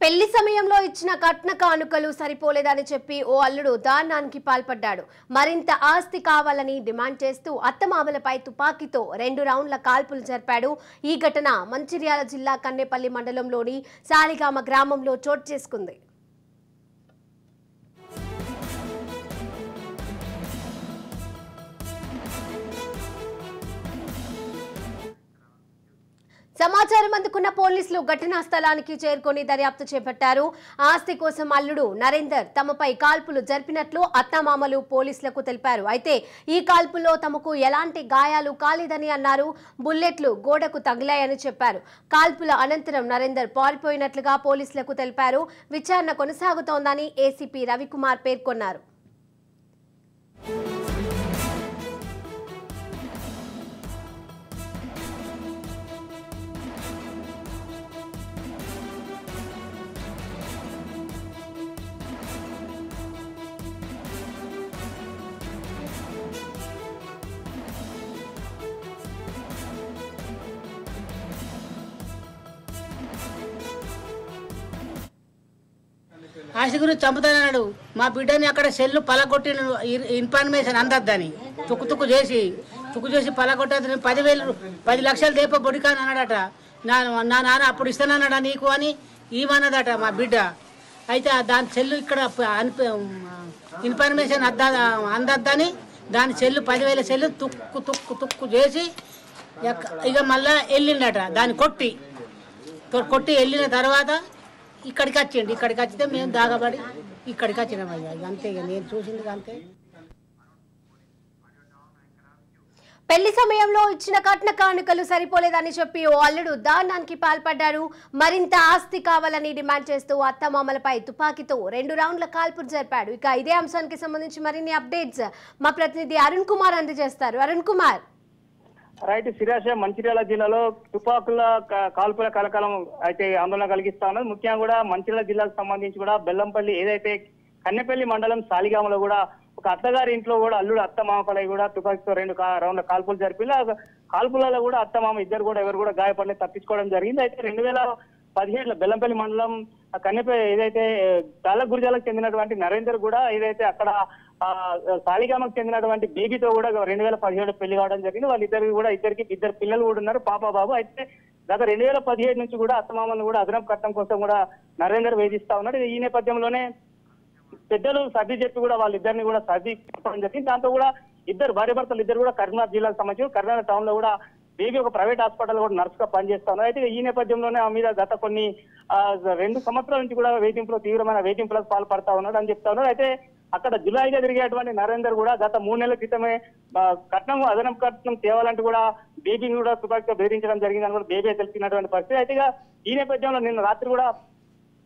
పెళ్లి సమయంలో ఇచ్చిన కట్న కానుకలు సరిపోలేదని చెప్పి ఓ అల్లుడు దారుణానికి పాల్పడ్డాడు. మరింత ఆస్తి కావాలని డిమాండ్ చేస్తూ అత్తమామలపై తుపాకీతో 2 రౌండ్ల కాల్పులు జరిపాడు. ఈ ఘటన మంచిర్యాల జిల్లా కన్నెపల్లి మండలంలోని సాలిగామ గ్రామంలో చోటు చేసుకుంది. సమాచారం అందుకున్న పోలీసులు ఘటనా స్థలానికి చేరుకొని దర్యాప్తు చేపట్టారు. ఆస్తి కోసం అల్లుడు నరేందర్ తమపై కాల్పులు జరిపినట్లు అత్తమామలు పోలీసులకు తెలిపారు. అయితే ఈ కాల్పుల్లో తమకు ఎలాంటి గాయాలు కాలేదని అన్నారు. బుల్లెట్లు గోడకు తగిలాయని చెప్పారు. కాల్పుల అనంతరం నరేందర్ పారిపోయినట్లుగా పోలీసులకు తెలిపారు. విచారణ కొనసాగుతోందని ఏసీపీ రవికుమార్ పేర్కొన్నారు. ఆశ గురించి చంపుతానన్నాడు. మా బిడ్డని అక్కడ సెల్లు పలగొట్టిన ఇన్ఫర్మేషన్ అందద్దని తుక్కు చేసి పలగొట్టని 10 లక్షలు దేప బొడికాని అన్నాడట. నా నాన్న అప్పుడు ఇస్తానన్నాడా నీకు అని ఈమన్నదట మా బిడ్డ. అయితే దాని సెల్లు ఇక్కడ ఇన్ఫర్మేషన్ అందద్దని దాని సెల్లు 10,000 సెల్లు తుక్కు చేసి ఇక మళ్ళా వెళ్ళిండట. దాన్ని కొట్టి వెళ్ళిన తర్వాత ఇక్కడికి వచ్చితే మేము దాగబడి ఇక్కడికి వచ్చినాం. అయ్యా అంతే, ఇక నేను చూసింది అంతే. పెళ్లి సమయంలో ఇచ్చిన కట్న కానుకలు సరిపోలేదని చెప్పి ఓ అల్లుడు దారుణానికి పాల్పడ్డారు. మరింత ఆస్తి కావాలని డిమాండ్ చేస్తూ అత్తమామలపై తుపాకీతో 2 రౌండ్ల కాల్పులు జరిపాడు. ఇక ఇదే అంశానికి సంబంధించి మరిన్ని అప్డేట్స్ మా ప్రతినిధి అరుణ్ కుమార్ అందజేస్తారు. అరుణ్ కుమార్. రైట్, శిరాశ మంచిర్యాల జిల్లాలో తుపాకుల కాల్పుల కలకలం అయితే ఆందోళన కలిగిస్తా ఉన్నది. ముఖ్యంగా కూడా మంచిర్యాల జిల్లాకు సంబంధించి కూడా బెల్లంపల్లి ఏదైతే కన్నెపల్లి మండలం సాలిగామలో కూడా ఒక అత్తగారి ఇంట్లో కూడా అల్లుడు అత్తమామపై కూడా తుపాకీతో 2 రౌండ్ల కాల్పులు జరిపి కాల్పులలో కూడా అత్తమామ ఇద్దరు కూడా ఎవరు కూడా గాయపడలేదు, తప్పించుకోవడం జరిగింది. అయితే 2017 బెల్లంపల్లి మండలం కన్నెపల్లి ఏదైతే గురిజాలకు చెందినటువంటి నరేందర్ కూడా ఏదైతే అక్కడ సాలిగామకు చెందినటువంటి బేబీతో కూడా 2017 పెళ్లి కావడం జరిగింది. ఇద్దరికి 2 పిల్లలు కూడా ఉన్నారు, పాప బాబు. అయితే గత 2017 నుంచి కూడా అత్తమామను కూడా అదనపు కట్నం కోసం కూడా నరేందర్ వేధిస్తా ఉన్నాడు. ఈ నేపథ్యంలోనే పెద్దలు సర్ది చెప్పి కూడా వాళ్ళిద్దరిని కూడా సర్ది చెప్పడం జరిగింది. దాంతో కూడా భార్యాభర్తలు ఇద్దరు కూడా కరీంనగర్ జిల్లాకు సంబంధించి కరీంనగర్ టౌన్ లో కూడా బేబీ ఒక ప్రైవేట్ హాస్పిటల్ కూడా నర్స్ గా పనిచేస్తా ఉన్నారు. అయితే ఈ నేపథ్యంలోనే ఆ మీద గత కొన్ని 2 సంవత్సరాల నుంచి కూడా తీవ్రమైన వేధింపులకు పాల్పడతా ఉన్నాడు అని చెప్తా ఉన్నారు. అయితే అక్కడ జులైగా తిరిగేటువంటి నరేందర్ కూడా గత 3 నెలల క్రితమే అదనపు కట్నం తేవాలంటూ కూడా బేబీని కూడా తుపాకీతో బెదిరించడం జరిగిందని కూడా బేబీ తెలిసినటువంటి పరిస్థితి. అయితే ఈ నేపథ్యంలో నిన్న రాత్రి కూడా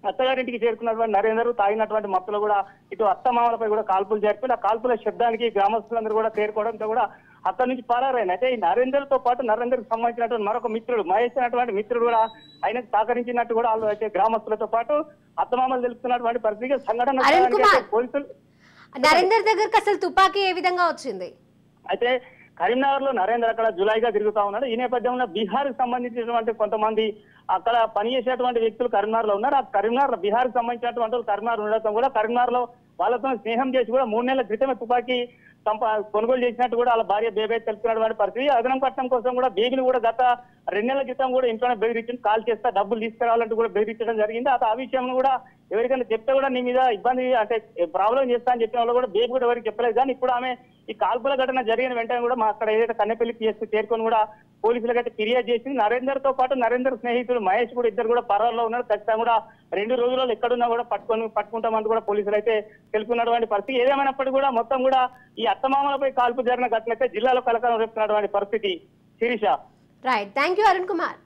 అత్తగారింటికి చేరుకున్నటువంటి నరేందర్ తాగినటువంటి మత్తులో కూడా ఇటు అత్తమామలపై కూడా కాల్పులు జరిపి ఆ కాల్పుల శబ్దానికి గ్రామస్తులందరూ కూడా తేరుకోవడంతో కూడా అక్కడి నుంచి పరారైన. అయితే ఈ నరేందర్ తో పాటు నరేందర్ కు సంబంధించినటువంటి మరొక మిత్రుడు మహేష్ అనేటువంటి మిత్రుడు కూడా ఆయనకు సహకరించినట్టు కూడా వాళ్ళు అయితే గ్రామస్తులతో పాటు అత్తమామలు తెలుపుతున్నటువంటి పరిస్థితి. సంఘటన పోలీసులు నరేందర్ దగ్గరకు అసలు తుపాకీ ఏ విధంగా వచ్చింది? అయితే కరీంనగర్ లో నరేందర్ అక్కడ జులైగా తిరుగుతా ఉన్నాడు. ఈ నేపథ్యంలో బీహార్ కు సంబంధించినటువంటి కొంతమంది అక్కడ పనిచేసేటువంటి వ్యక్తులు కరీంనగర్ లో ఉన్నారు. ఆ కరీంనగర్ బీహార్ కు సంబంధించినటువంటి వాళ్ళు కరీంనగర్ ఉండటం కూడా కరీంనగర్ లో వాళ్ళతో స్నేహం చేసి కూడా 3 నెలల క్రితమే తుపాకీ కొనుగోలు చేసినట్టు కూడా వాళ్ళ భార్య బేబీ తెలుపుతున్నటువంటి పరిస్థితి. అదనం కట్నం కోసం కూడా బేబీని కూడా గత 2 నెలల క్రితం కూడా ఇంట్లోనే బెదిరించింది, కాల్ చేస్తా డబ్బులు తీసుకురావాలంటూ కూడా బెదిరించడం జరిగింది. ఆ విషయం కూడా ఎవరికైనా చెప్తే కూడా నీ మీద ఇబ్బంది అంటే ప్రాబ్లం చేస్తా అని చెప్పిన వాళ్ళు కూడా బేబీ కూడా ఎవరికి చెప్పలేదు. కానీ ఇప్పుడు ఆమె ఈ కాల్పుల ఘటన జరిగిన వెంటనే కూడా మా అక్కడ ఏదైతే కన్నెపల్లికి చేరుకొని కూడా పోలీసులకైతే ఫిర్యాదు చేసింది. నరేందర్ తో పాటు నరేందర్ స్నేహితుడు మహేష్ కూడా ఇద్దరు కూడా పరారులో ఉన్నారు. ఖచ్చితంగా కూడా 2 రోజుల్లో ఎక్కడున్నా కూడా పట్టుకుంటామంటూ కూడా పోలీసులు అయితే తెలుపుకున్నటువంటి పరిస్థితి. ఏదేమైనప్పటికీ కూడా మొత్తం కూడా ఈ అత్తమామలపై కాల్పు జరిగిన ఘటనైతే జిల్లాలో కలకలం రేపుతున్నటువంటి పరిస్థితి. Shirisha. Right, thank you Arun Kumar.